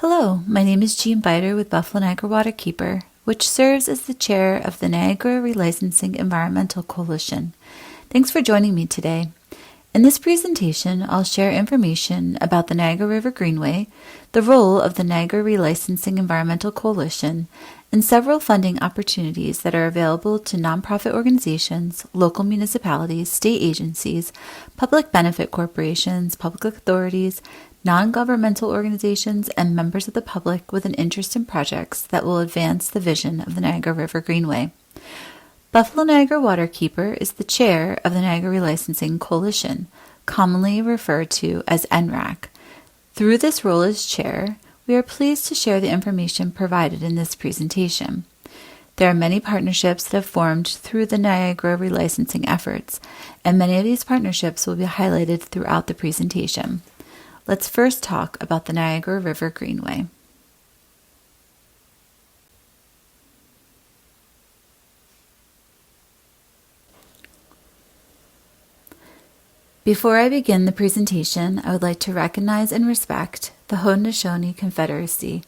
Hello, my name is Jean Biter with Buffalo Niagara Waterkeeper, which serves as the chair of the Niagara Relicensing Environmental Coalition. Thanks for joining me today. In this presentation, I'll share information about the Niagara River Greenway, the role of the Niagara Relicensing Environmental Coalition, and several funding opportunities that are available to nonprofit organizations, local municipalities, state agencies, public benefit corporations, public authorities, non-governmental organizations, and members of the public with an interest in projects that will advance the vision of the Niagara River Greenway. Buffalo Niagara Waterkeeper is the chair of the Niagara Relicensing Coalition, commonly referred to as NREC. Through this role as chair, we are pleased to share the information provided in this presentation. There are many partnerships that have formed through the Niagara relicensing efforts, and many of these partnerships will be highlighted throughout the presentation. Let's first talk about the Niagara River Greenway. Before I begin the presentation, I would like to recognize and respect the Haudenosaunee Confederacy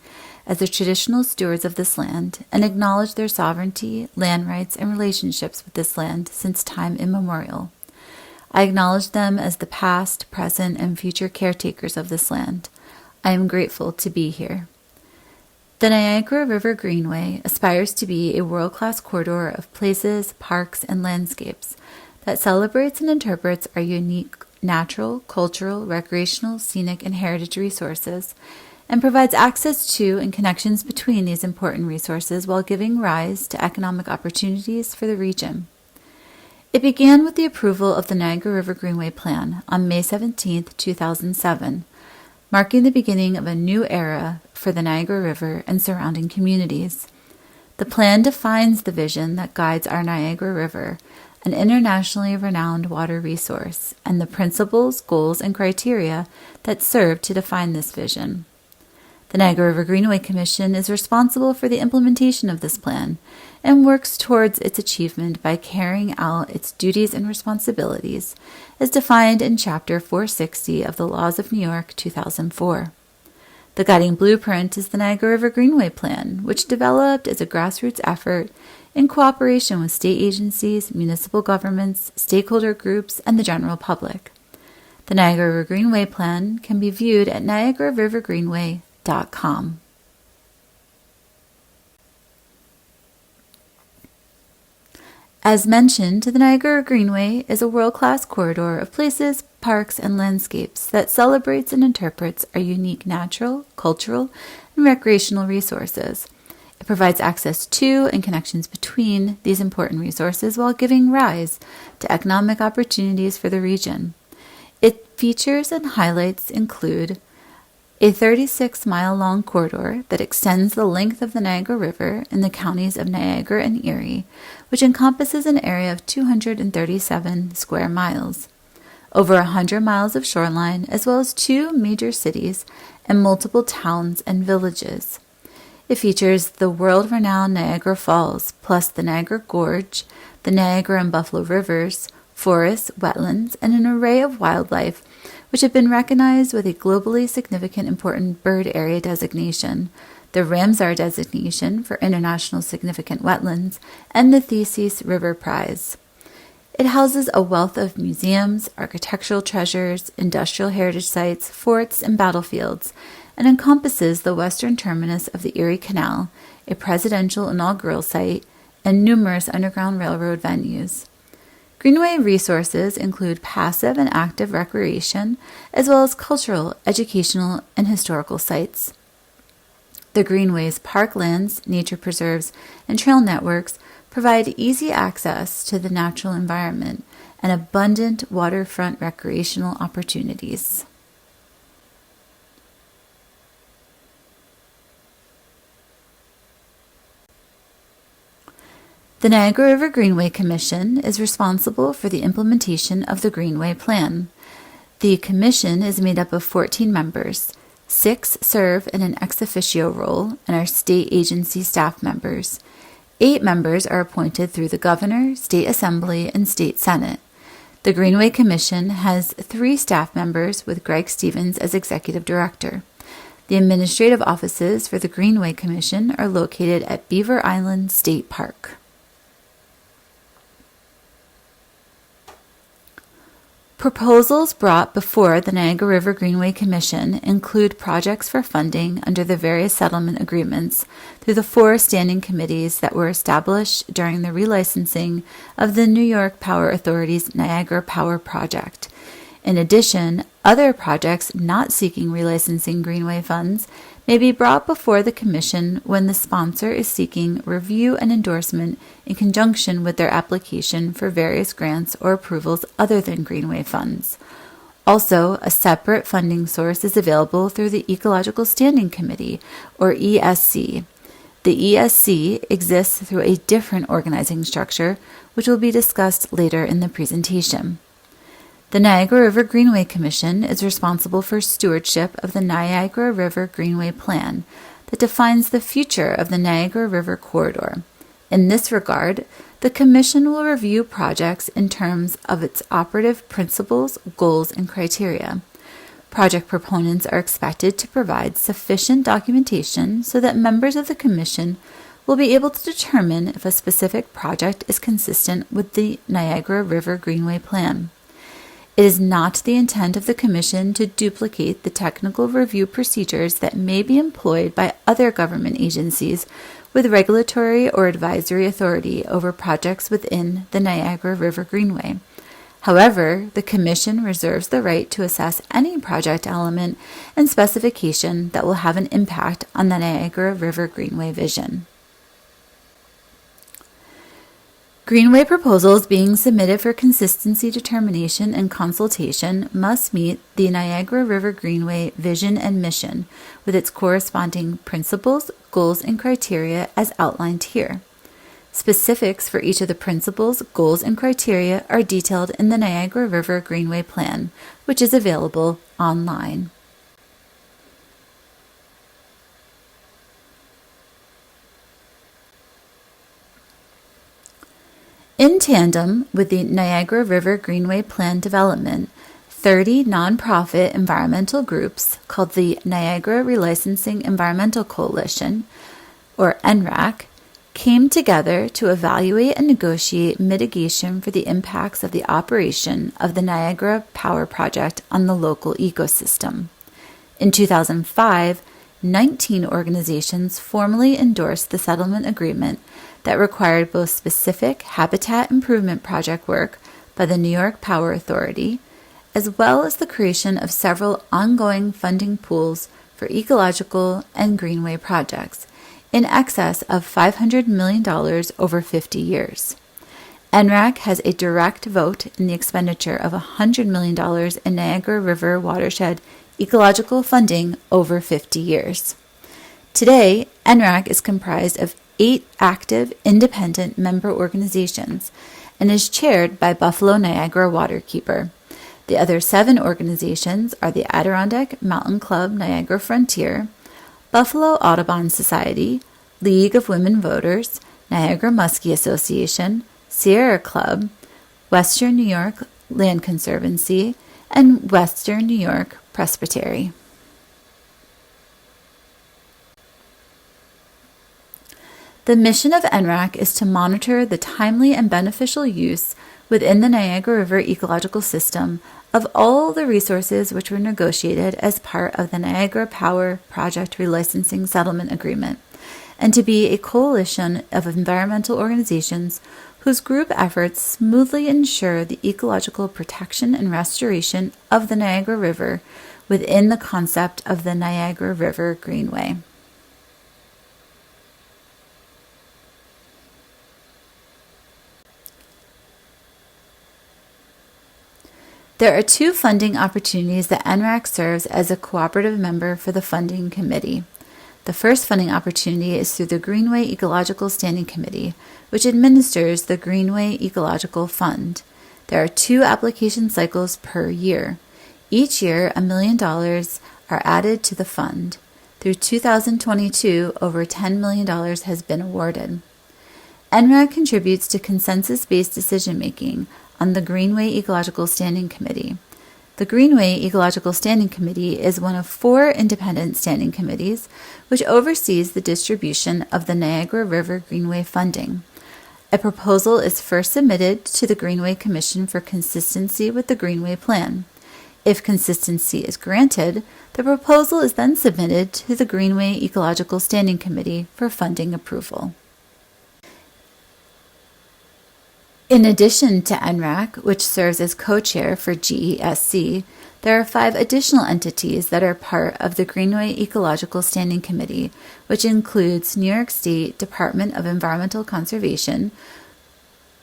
as the traditional stewards of this land and acknowledge their sovereignty, land rights, and relationships with this land since time immemorial. I acknowledge them as the past, present, and future caretakers of this land. I am grateful to be here. The Niagara River Greenway aspires to be a world-class corridor of places, parks, and landscapes that celebrates and interprets our unique natural, cultural, recreational, scenic, and heritage resources, and provides access to and connections between these important resources while giving rise to economic opportunities for the region. It began with the approval of the Niagara River Greenway Plan on May 17, 2007, marking the beginning of a new era for the Niagara River and surrounding communities. The plan defines the vision that guides our Niagara River, an internationally renowned water resource, and the principles, goals, and criteria that serve to define this vision. The Niagara River Greenway Commission is responsible for the implementation of this plan and works towards its achievement by carrying out its duties and responsibilities as defined in Chapter 460 of the Laws of New York, 2004. The guiding blueprint is the Niagara River Greenway Plan, which developed as a grassroots effort in cooperation with state agencies, municipal governments, stakeholder groups, and the general public. The Niagara River Greenway Plan can be viewed at niagararivergreenway.com. As mentioned, the Niagara Greenway is a world-class corridor of places, parks, and landscapes that celebrates and interprets our unique natural, cultural, and recreational resources. It provides access to and connections between these important resources while giving rise to economic opportunities for the region. Its features and highlights include a 36-mile-long corridor that extends the length of the Niagara River in the counties of Niagara and Erie, which encompasses an area of 237 square miles, over 100 miles of shoreline, as well as 2 major cities and multiple towns and villages. It features the world-renowned Niagara Falls, plus the Niagara Gorge, the Niagara and Buffalo Rivers, forests, wetlands, and an array of wildlife which have been recognized with a globally significant important bird area designation, the Ramsar designation for international significant wetlands, and the Theseus River Prize. It houses a wealth of museums, architectural treasures, industrial heritage sites, forts, and battlefields, and encompasses the western terminus of the Erie Canal, a presidential inaugural site, and numerous Underground Railroad venues. Greenway resources include passive and active recreation, as well as cultural, educational, and historical sites. The Greenway's parklands, nature preserves, and trail networks provide easy access to the natural environment and abundant waterfront recreational opportunities. The Niagara River Greenway Commission is responsible for the implementation of the Greenway Plan. The Commission is made up of 14 members. 6 serve in an ex officio role and are state agency staff members. 8 members are appointed through the Governor, State Assembly, and State Senate. The Greenway Commission has 3 staff members with Greg Stevens as Executive Director. The administrative offices for the Greenway Commission are located at Beaver Island State Park. Proposals brought before the Niagara River Greenway Commission include projects for funding under the various settlement agreements through the 4 standing committees that were established during the relicensing of the New York Power Authority's Niagara Power Project. In addition, other projects not seeking relicensing Greenway funds may be brought before the Commission when the sponsor is seeking review and endorsement in conjunction with their application for various grants or approvals other than Greenway funds. Also, a separate funding source is available through the Ecological Standing Committee, or ESC. The ESC exists through a different organizing structure, which will be discussed later in the presentation. The Niagara River Greenway Commission is responsible for stewardship of the Niagara River Greenway Plan that defines the future of the Niagara River corridor. In this regard, the Commission will review projects in terms of its operative principles, goals, and criteria. Project proponents are expected to provide sufficient documentation so that members of the Commission will be able to determine if a specific project is consistent with the Niagara River Greenway Plan. It is not the intent of the Commission to duplicate the technical review procedures that may be employed by other government agencies with regulatory or advisory authority over projects within the Niagara River Greenway. However, the Commission reserves the right to assess any project element and specification that will have an impact on the Niagara River Greenway vision. Greenway proposals being submitted for consistency determination and consultation must meet the Niagara River Greenway vision and mission with its corresponding principles, goals, and criteria as outlined here. Specifics for each of the principles, goals, and criteria are detailed in the Niagara River Greenway Plan, which is available online. In tandem with the Niagara River Greenway Plan development, 30 nonprofit environmental groups called the Niagara Relicensing Environmental Coalition, or NREC, came together to evaluate and negotiate mitigation for the impacts of the operation of the Niagara Power Project on the local ecosystem. In 2005, 19 organizations formally endorsed the settlement agreement that required both specific habitat improvement project work by the New York Power Authority, as well as the creation of several ongoing funding pools for ecological and greenway projects, in excess of $500 million over 50 years. NREC has a direct vote in the expenditure of $100 million in Niagara River watershed ecological funding over 50 years. Today, NREC is comprised of 8 active independent member organizations and is chaired by Buffalo Niagara Waterkeeper. The other 7 organizations are the Adirondack Mountain Club Niagara Frontier, Buffalo Audubon Society, League of Women Voters, Niagara Muskie Association, Sierra Club, Western New York Land Conservancy, and Western New York Presbytery. The mission of NREC is to monitor the timely and beneficial use within the Niagara River ecological system of all the resources which were negotiated as part of the Niagara Power Project Relicensing Settlement Agreement, and to be a coalition of environmental organizations whose group efforts smoothly ensure the ecological protection and restoration of the Niagara River within the concept of the Niagara River Greenway. There are 2 funding opportunities that NREC serves as a cooperative member for the funding committee. The first funding opportunity is through the Greenway Ecological Standing Committee, which administers the Greenway Ecological Fund. There are 2 application cycles per year. Each year, $1 million are added to the fund. Through 2022, over $10 million has been awarded. NREC contributes to consensus-based decision-making on the Greenway Ecological Standing Committee. The Greenway Ecological Standing Committee is one of 4 independent standing committees which oversees the distribution of the Niagara River Greenway funding. A proposal is first submitted to the Greenway Commission for consistency with the Greenway Plan. If consistency is granted, the proposal is then submitted to the Greenway Ecological Standing Committee for funding approval. In addition to NREC, which serves as co-chair for GESC, there are 5 additional entities that are part of the Greenway Ecological Standing Committee, which includes New York State Department of Environmental Conservation,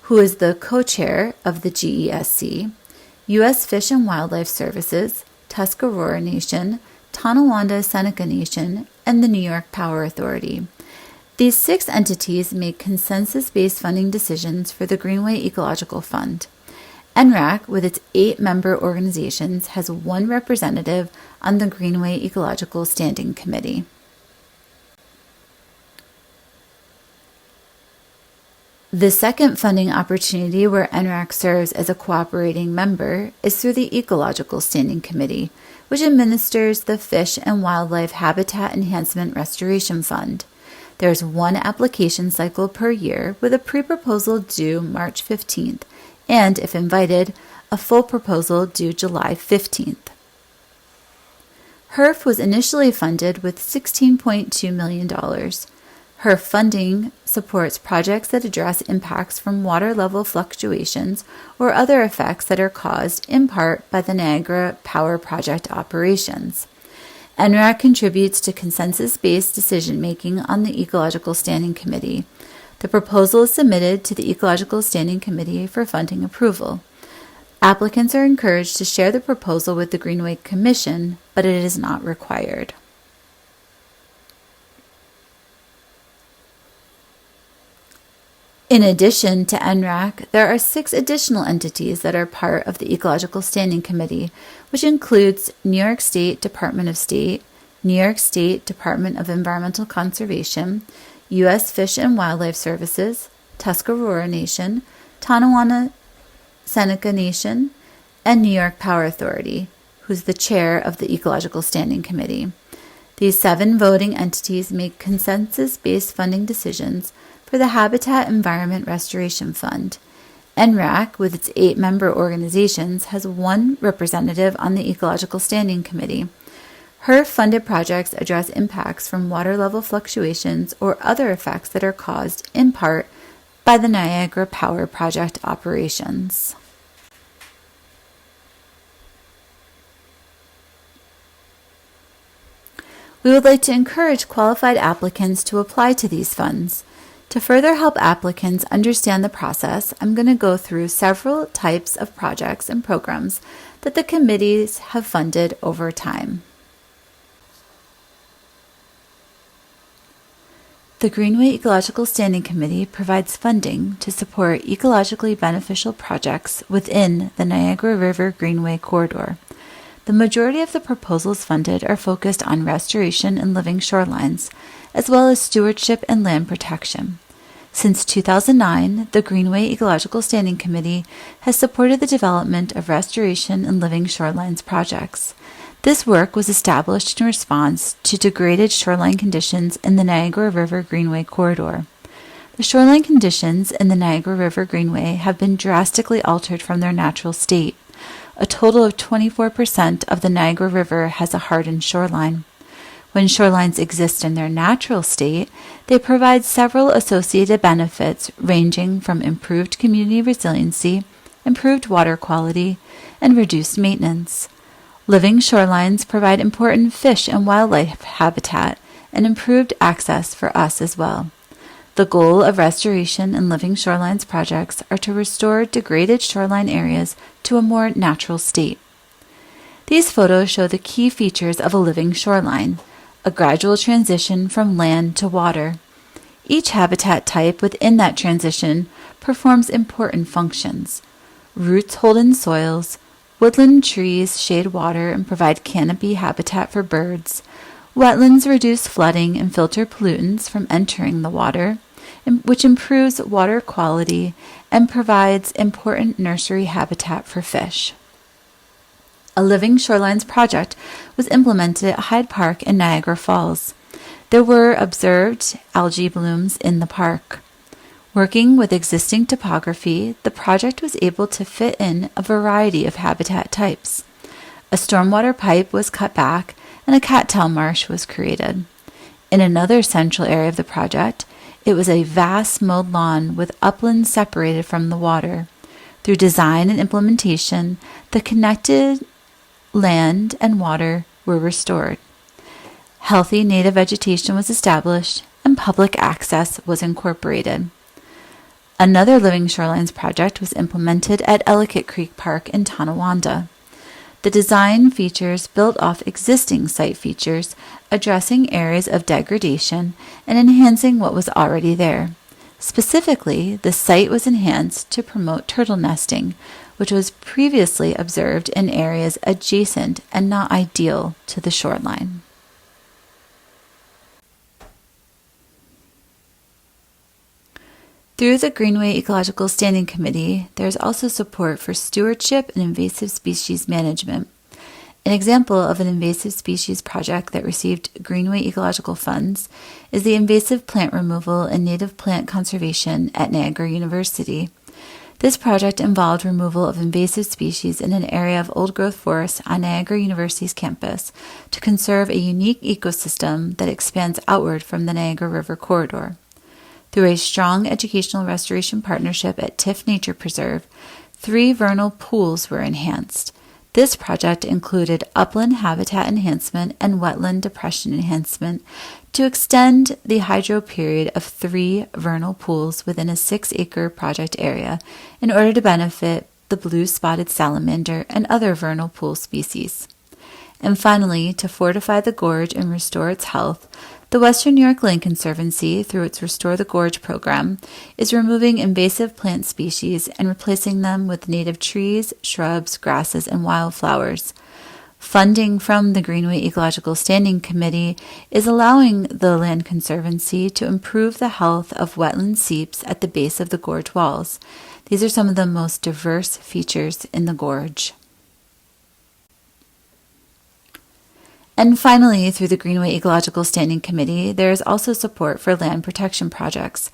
who is the co-chair of the GESC, U.S. Fish and Wildlife Services, Tuscarora Nation, Tonawanda Seneca Nation, and the New York Power Authority. These 6 entities make consensus-based funding decisions for the Greenway Ecological Fund. NREC, with its 8-member organizations, has 1 representative on the Greenway Ecological Standing Committee. The second funding opportunity where NREC serves as a cooperating member is through the Ecological Standing Committee, which administers the Fish and Wildlife Habitat Enhancement Restoration Fund. There is 1 application cycle per year with a pre-proposal due March 15th and, if invited, a full proposal due July 15th. HERF was initially funded with $16.2 million. HERF funding supports projects that address impacts from water level fluctuations or other effects that are caused in part by the Niagara Power Project operations. NREC contributes to consensus-based decision-making on the Ecological Standing Committee. The proposal is submitted to the Ecological Standing Committee for funding approval. Applicants are encouraged to share the proposal with the Greenway Commission, but it is not required. In addition to NREC, there are 6 additional entities that are part of the Ecological Standing Committee, which includes New York State Department of State, New York State Department of Environmental Conservation, U.S. Fish and Wildlife Services, Tuscarora Nation, Tonawanda Seneca Nation, and New York Power Authority, who's the chair of the Ecological Standing Committee. These 7 voting entities make consensus-based funding decisions for the Habitat Environment Restoration Fund. NREC, with its 8-member organizations, has 1 representative on the Ecological Standing Committee. HERF-funded projects address impacts from water level fluctuations or other effects that are caused, in part, by the Niagara Power Project operations. We would like to encourage qualified applicants to apply to these funds. To further help applicants understand the process, I'm going to go through several types of projects and programs that the committees have funded over time. The Greenway Ecological Standing Committee provides funding to support ecologically beneficial projects within the Niagara River Greenway corridor. The majority of the proposals funded are focused on restoration and living shorelines, as well as stewardship and land protection. Since 2009, the Greenway Ecological Standing Committee has supported the development of restoration and living shorelines projects. This work was established in response to degraded shoreline conditions in the Niagara River Greenway corridor. The shoreline conditions in the Niagara River Greenway have been drastically altered from their natural state. A total of 24% of the Niagara River has a hardened shoreline. When shorelines exist in their natural state, they provide several associated benefits ranging from improved community resiliency, improved water quality, and reduced maintenance. Living shorelines provide important fish and wildlife habitat and improved access for us as well. The goal of restoration and living shorelines projects are to restore degraded shoreline areas to a more natural state. These photos show the key features of a living shoreline: a gradual transition from land to water. Each habitat type within that transition performs important functions. Roots hold in soils, woodland trees shade water and provide canopy habitat for birds. Wetlands reduce flooding and filter pollutants from entering the water, which improves water quality and provides important nursery habitat for fish. A Living Shorelines project was implemented at Hyde Park in Niagara Falls. There were observed algae blooms in the park. Working with existing topography, the project was able to fit in a variety of habitat types. A stormwater pipe was cut back and a cattail marsh was created. In another central area of the project, it was a vast mowed lawn with uplands separated from the water. Through design and implementation, the connected land and water were restored. Healthy native vegetation was established and public access was incorporated. Another Living Shorelines project was implemented at Ellicott Creek Park in Tonawanda. The design features built off existing site features, addressing areas of degradation and enhancing what was already there. Specifically, the site was enhanced to promote turtle nesting, which was previously observed in areas adjacent and not ideal to the shoreline. Through the Greenway Ecological Standing Committee, there is also support for stewardship and invasive species management. An example of an invasive species project that received Greenway Ecological funds is the invasive plant removal and native plant conservation at Niagara University. This project involved removal of invasive species in an area of old-growth forest on Niagara University's campus to conserve a unique ecosystem that expands outward from the Niagara River corridor. Through a strong educational restoration partnership at Tiff Nature Preserve, 3 vernal pools were enhanced. This project included upland habitat enhancement and wetland depression enhancement to extend the hydro period of 3 vernal pools within a 6-acre project area in order to benefit the blue-spotted salamander and other vernal pool species. And finally, to fortify the gorge and restore its health, the Western New York Land Conservancy, through its Restore the Gorge program, is removing invasive plant species and replacing them with native trees, shrubs, grasses, and wildflowers. Funding from the Greenway Ecological Standing Committee is allowing the Land Conservancy to improve the health of wetland seeps at the base of the gorge walls. These are some of the most diverse features in the gorge. And finally, through the Greenway Ecological Standing Committee, there is also support for land protection projects.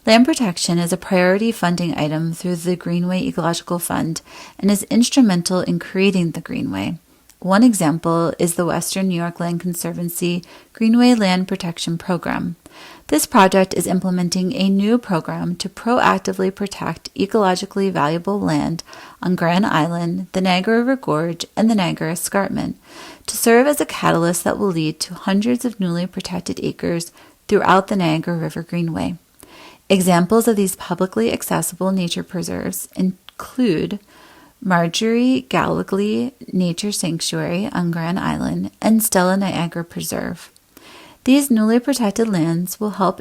Land protection is a priority funding item through the Greenway Ecological Fund and is instrumental in creating the Greenway. One example is the Western New York Land Conservancy Greenway Land Protection Program. This project is implementing a new program to proactively protect ecologically valuable land on Grand Island, the Niagara River Gorge, and the Niagara Escarpment to serve as a catalyst that will lead to hundreds of newly protected acres throughout the Niagara River Greenway. Examples of these publicly accessible nature preserves include Marjorie Gallagly Nature Sanctuary on Grand Island and Stella Niagara Preserve. These newly protected lands will help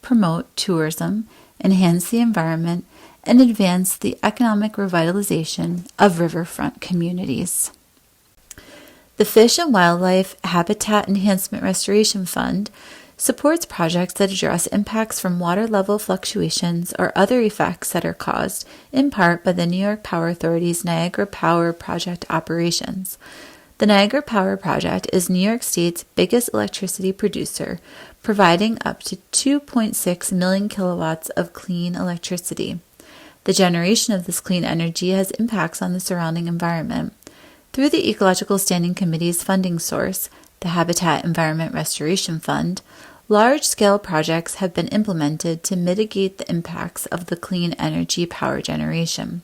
promote tourism, enhance the environment, and advance the economic revitalization of riverfront communities. The Fish and Wildlife Habitat Enhancement Restoration Fund supports projects that address impacts from water level fluctuations or other effects that are caused, in part, by the New York Power Authority's Niagara Power Project operations. The Niagara Power Project is New York State's biggest electricity producer, providing up to 2.6 million kilowatts of clean electricity. The generation of this clean energy has impacts on the surrounding environment. Through the Ecological Standing Committee's funding source, the Habitat Environment Restoration Fund, large-scale projects have been implemented to mitigate the impacts of the clean energy power generation.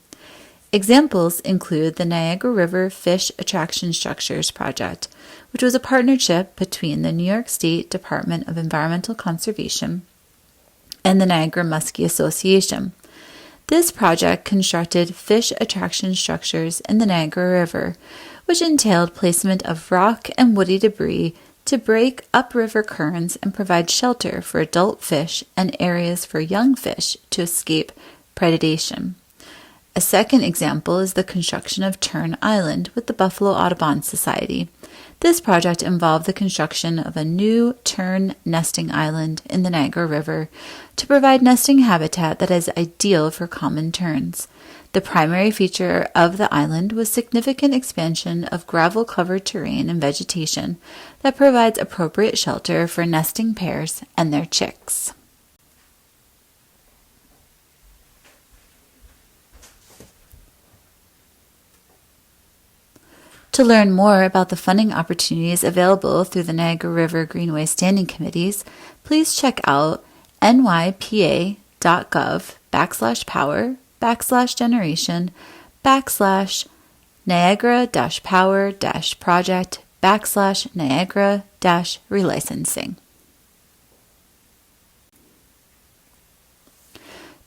Examples include the Niagara River Fish Attraction Structures Project, which was a partnership between the New York State Department of Environmental Conservation and the Niagara Muskie Association. This project constructed fish attraction structures in the Niagara River, which entailed placement of rock and woody debris to break upriver currents and provide shelter for adult fish and areas for young fish to escape predation. A second example is the construction of Tern Island with the Buffalo Audubon Society. This project involved the construction of a new tern nesting island in the Niagara River to provide nesting habitat that is ideal for common terns. The primary feature of the island was significant expansion of gravel-covered terrain and vegetation that provides appropriate shelter for nesting pairs and their chicks. To learn more about the funding opportunities available through the Niagara River Greenway Standing Committees, please check out nypa.gov/power/generation/Niagara-power-project/Niagara-relicensing.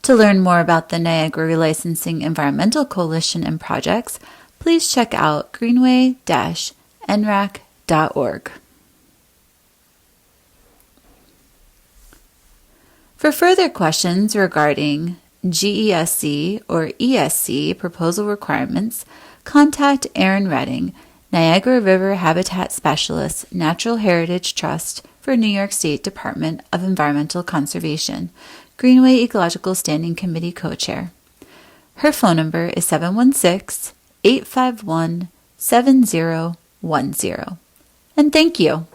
To learn more about the Niagara Relicensing Environmental Coalition and projects, please check out greenway-nrec.org. For further questions regarding GESC or ESC proposal requirements, contact Erin Redding, Niagara River Habitat Specialist, Natural Heritage Trust for New York State Department of Environmental Conservation, Greenway Ecological Standing Committee co-chair. Her phone number is 716-851-7010. And thank you.